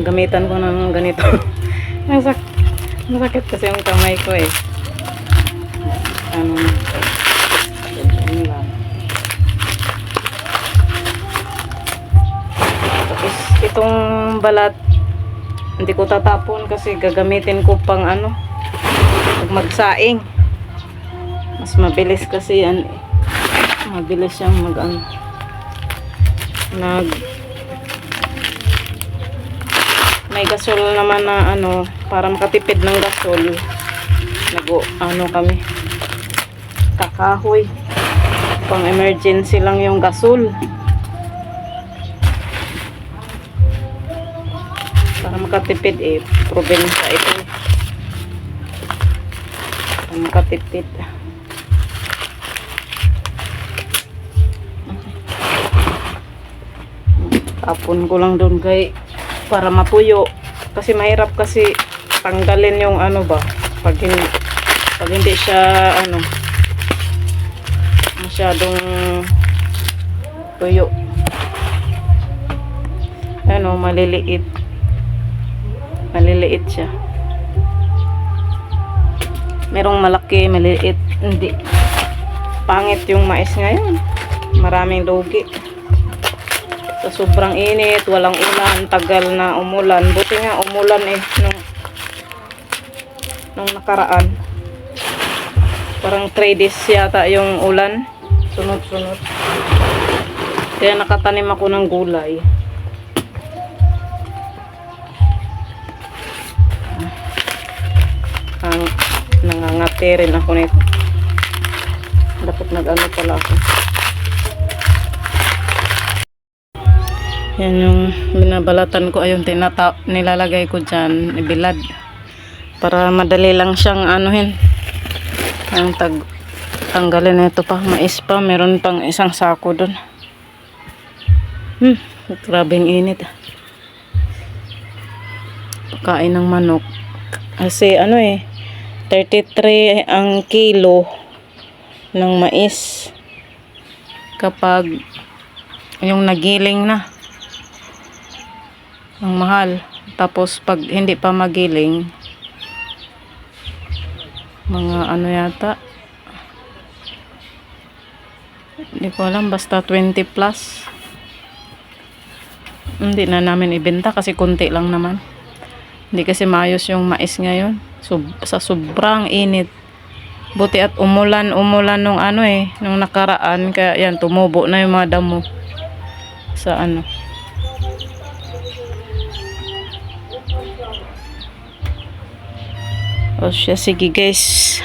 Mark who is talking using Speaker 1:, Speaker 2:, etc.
Speaker 1: gamitan ko ng ganito. Masakit kasi yung kamay ko eh. Ano lang. Tapos itong balat hindi ko tatapon kasi gagamitin ko pang ano, pag magsaing. Mas mabilis kasi yan. Mabilis siyang mag ano, may gasol naman na ano, para makatipid ng gasol. Ano kami, kakahoy. Pang emergency lang yung gasol. Para makatipid eh, probinsya ito. Para makatipid. Tapon ko lang doon kay para matuyo. Kasi mahirap kasi tanggalin yung ano ba, pag hindi siya ano masyadong tuyo. Ano, maliliit siya. Merong malaki, maliliit. Hindi pangit yung mais ngayon, maraming lugi sa sobrang init, walang ulan, tagal na umulan. Buti nga umulan eh nung nakaraan. Parang 3 days yata yung ulan, sunod-sunod. Kaya nakatanim ako ng gulay. Nangangati rin ako nito. Dapat nag-ano pala ako. Yan yung binabalatan ko, ayun nilalagay ko dyan, ibilad. Para madali lang siyang anuhin. Ang tanggalin ito pa, mais pa, meron pang isang sako dun. Grabing init. Pagkain ng manok. Kasi ano eh, 33 ang kilo ng mais. Kapag yung nagiling na, ang mahal. Tapos pag hindi pa magiling, mga ano yata, hindi ko alam, basta 20 plus. Hindi na namin ibenta kasi konti lang naman. Hindi kasi maayos yung mais ngayon, sa sobrang init. Buti at umulan nung ano eh, nung nakaraan, kaya yan, tumubo na yung mga damo sa ano. O siya, sige guys.